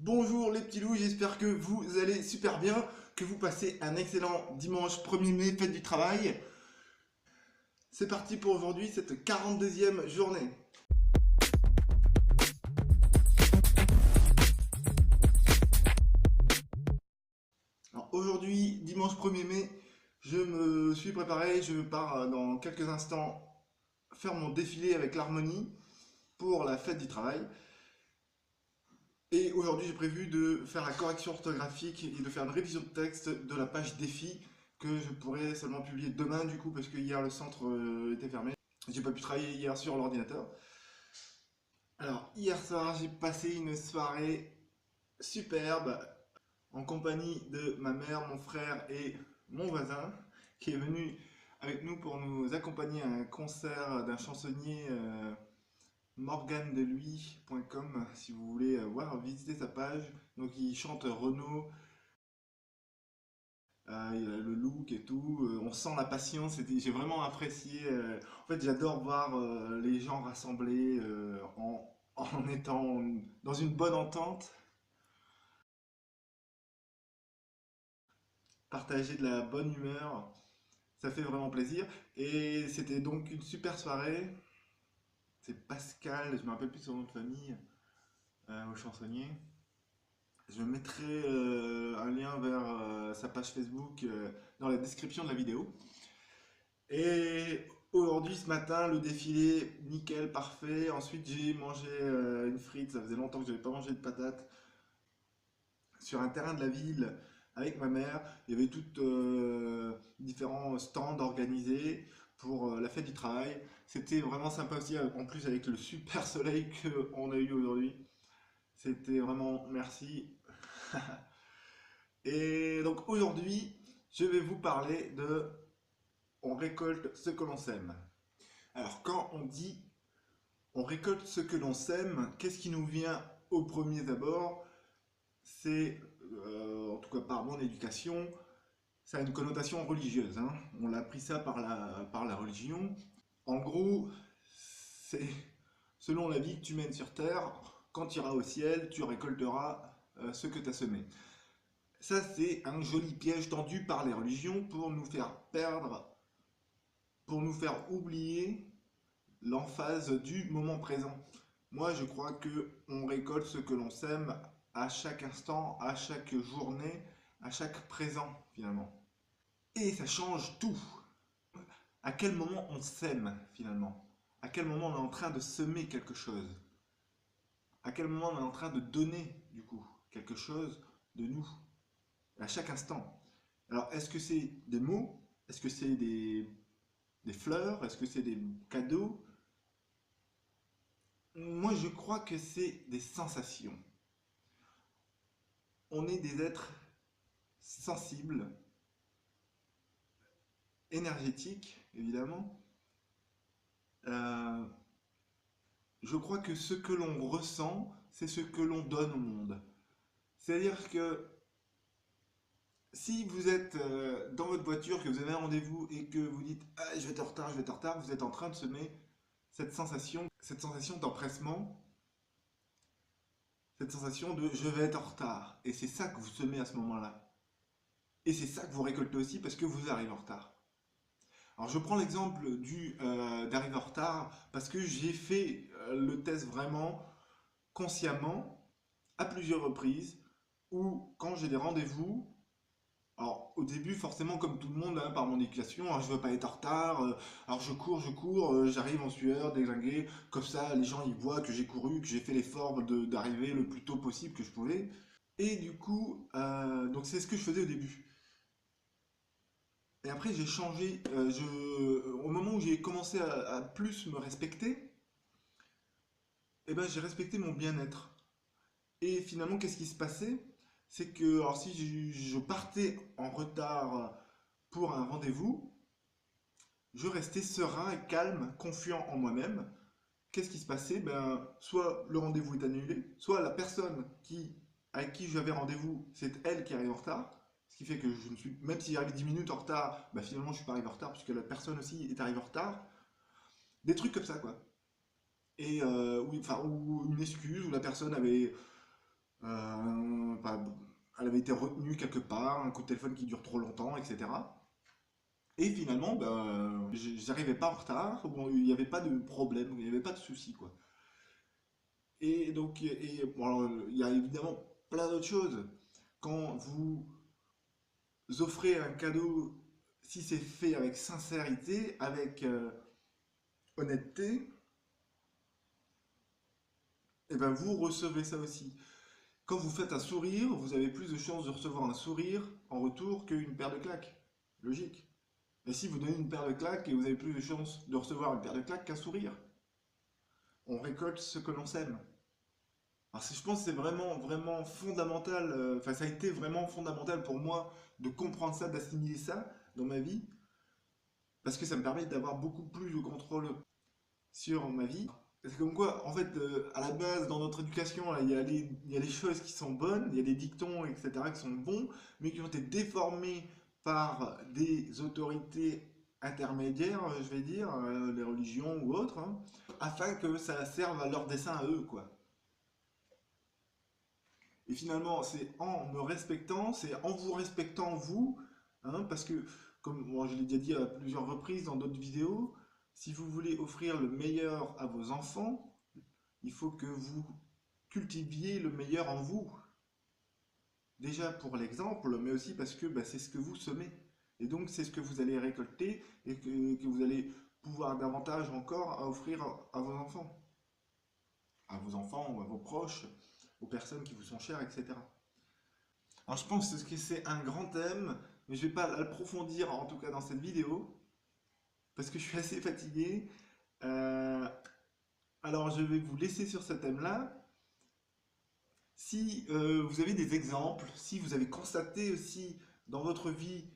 Bonjour les petits loups, j'espère que vous allez super bien, que vous passez un excellent dimanche 1er mai, fête du travail. C'est parti pour aujourd'hui, cette 42e journée. Alors aujourd'hui, dimanche 1er mai, je me suis préparé, je pars dans quelques instants faire mon défilé avec l'harmonie pour la fête du travail. Et aujourd'hui, j'ai prévu de faire la correction orthographique et de faire une révision de texte de la page défi que je pourrais seulement publier demain du coup parce que hier le centre était fermé. J'ai pas pu travailler hier sur l'ordinateur. Alors hier soir, j'ai passé une soirée superbe en compagnie de ma mère, mon frère et mon voisin qui est venu avec nous pour nous accompagner à un concert d'un chansonnier morgandelui.com si vous voulez voir, visiter sa page. Donc il chante Renaud, il a le look et tout, on sent la passion, j'ai vraiment apprécié. En fait j'adore voir les gens rassemblés en étant dans une bonne entente, partager de la bonne humeur, ça fait vraiment plaisir. Et c'était donc une super soirée. C'est Pascal, je me rappelle plus son nom de famille, au chansonnier. Je mettrai un lien vers sa page Facebook dans la description de la vidéo. Et aujourd'hui, ce matin, le défilé, nickel, parfait. Ensuite, j'ai mangé une frite, ça faisait longtemps que je n'avais pas mangé de patates, sur un terrain de la ville avec ma mère. Il y avait tout différents stands organisés pour la fête du travail. C'était vraiment sympa aussi, en plus avec le super soleil qu'on a eu aujourd'hui. C'était vraiment merci. Et donc aujourd'hui, je vais vous parler de on récolte ce que l'on sème. Alors quand on dit on récolte ce que l'on sème, qu'est-ce qui nous vient au premier abord? C'est, en tout cas par mon éducation, ça a une connotation religieuse, hein. On a appris ça par la religion. En gros, c'est selon la vie que tu mènes sur Terre, quand tu iras au ciel, tu récolteras ce que tu as semé. Ça, c'est un joli piège tendu par les religions pour nous faire perdre, pour nous faire oublier l'emphase du moment présent. Moi, je crois que on récolte ce que l'on sème à chaque instant, à chaque journée, à chaque présent, finalement. Et ça change tout. À quel moment on sème, finalement? À quel moment on est en train de semer quelque chose? À quel moment on est en train de donner, du coup, quelque chose de nous? À chaque instant. Alors, est-ce que c'est des mots? Est-ce que c'est des fleurs? Est-ce que c'est des cadeaux? Moi, je crois que c'est des sensations. On est des êtres sensibles, énergétiques, évidemment. Euh, je crois que ce que l'on ressent, c'est ce que l'on donne au monde. C'est-à-dire que si vous êtes dans votre voiture, que vous avez un rendez-vous et que vous dites ah, je vais être en retard, je vais être en retard, vous êtes en train de semer cette sensation d'empressement, cette sensation de je vais être en retard. Et c'est ça que vous semez à ce moment-là. Et c'est ça que vous récoltez aussi parce que vous arrivez en retard. Alors je prends l'exemple d'arriver en retard parce que j'ai fait le test vraiment consciemment à plusieurs reprises où quand j'ai des rendez-vous, alors au début forcément comme tout le monde hein, par mon éducation, alors, je veux pas être en retard, alors je cours, j'arrive en sueur, déglingué, comme ça les gens ils voient que j'ai couru, que j'ai fait l'effort d'arriver le plus tôt possible que je pouvais. Et du coup, donc c'est ce que je faisais au début. Et après, j'ai changé. Au moment où j'ai commencé à plus me respecter, eh ben, j'ai respecté mon bien-être. Et finalement, qu'est-ce qui se passait? C'est que, alors, si je partais en retard pour un rendez-vous, je restais serein et calme, confiant en moi-même. Qu'est-ce qui se passait? Ben, soit le rendez-vous est annulé, soit la personne avec qui j'avais rendez-vous, c'est elle qui arrive en retard. Ce qui fait que je ne suis, même si j'arrive 10 minutes en retard, ben finalement je ne suis pas arrivé en retard puisque la personne aussi est arrivée en retard. Des trucs comme ça, quoi. Et enfin, ou une excuse, où la personne avait. Bah, elle avait été retenue quelque part, un coup de téléphone qui dure trop longtemps, etc. Et finalement, ben, j'arrivais pas en retard, bon, il n'y avait pas de problème, il n'y avait pas de souci, quoi. Et donc, bon, alors, il y a évidemment plein d'autres choses. Quand vous offrez un cadeau, si c'est fait avec sincérité, avec honnêteté, et ben vous recevez ça aussi. Quand vous faites un sourire, vous avez plus de chances de recevoir un sourire en retour qu'une paire de claques. Logique. Et si vous donnez une paire de claques, et vous avez plus de chances de recevoir une paire de claques qu'un sourire. On récolte ce que l'on sème. Alors je pense que c'est vraiment, vraiment fondamental, enfin ça a été vraiment fondamental pour moi de comprendre ça, d'assimiler ça dans ma vie, parce que ça me permet d'avoir beaucoup plus de contrôle sur ma vie. C'est comme quoi, en fait, à la base, dans notre éducation, là, il y a des choses qui sont bonnes, il y a des dictons, etc., qui sont bons, mais qui ont été déformés par des autorités intermédiaires, je vais dire, les religions ou autres, hein, afin que ça serve à leur dessein à eux, quoi. Et finalement, c'est en me respectant, c'est en vous respectant vous, hein, parce que, comme moi, je l'ai déjà dit à plusieurs reprises dans d'autres vidéos, si vous voulez offrir le meilleur à vos enfants, il faut que vous cultiviez le meilleur en vous. Déjà pour l'exemple, mais aussi parce que bah, c'est ce que vous semez. Et donc c'est ce que vous allez récolter et que vous allez pouvoir davantage encore à offrir à vos enfants. À vos enfants ou à vos proches, aux personnes qui vous sont chères, etc. Alors je pense que c'est un grand thème, mais je ne vais pas l'approfondir en tout cas dans cette vidéo, parce que je suis assez fatigué. Euh, alors je vais vous laisser sur ce thème-là. Si vous avez des exemples, si vous avez constaté aussi dans votre vie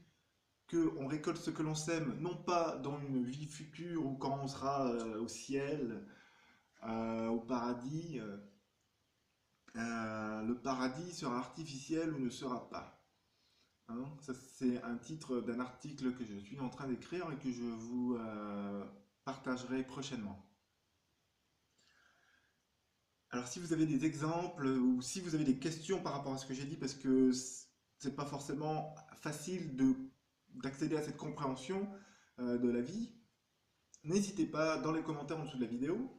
qu'on récolte ce que l'on sème, non pas dans une vie future ou quand on sera au ciel, au paradis, le paradis sera artificiel ou ne sera pas. Hein, ça, c'est un titre d'un article que je suis en train d'écrire et que je vous partagerai prochainement. Alors, si vous avez des exemples ou si vous avez des questions par rapport à ce que j'ai dit, parce que c'est pas forcément facile d'accéder à cette compréhension de la vie, n'hésitez pas dans les commentaires en dessous de la vidéo.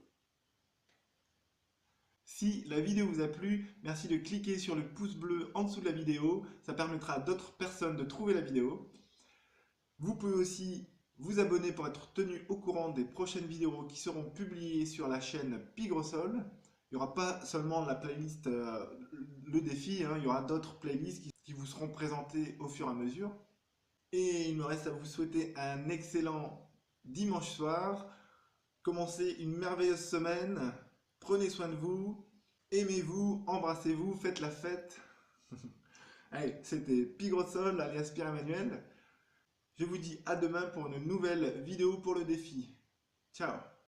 Si la vidéo vous a plu, merci de cliquer sur le pouce bleu en dessous de la vidéo, ça permettra à d'autres personnes de trouver la vidéo. Vous pouvez aussi vous abonner pour être tenu au courant des prochaines vidéos qui seront publiées sur la chaîne Pigrosol. Il n'y aura pas seulement la playlist Le Défi, hein, il y aura d'autres playlists qui vous seront présentées au fur et à mesure. Et il me reste à vous souhaiter un excellent dimanche soir. Commencez une merveilleuse semaine. Prenez soin de vous. Aimez-vous, embrassez-vous, faites la fête. Allez, c'était Pigrosol alias Pierre-Emmanuel. Je vous dis à demain pour une nouvelle vidéo pour le défi. Ciao!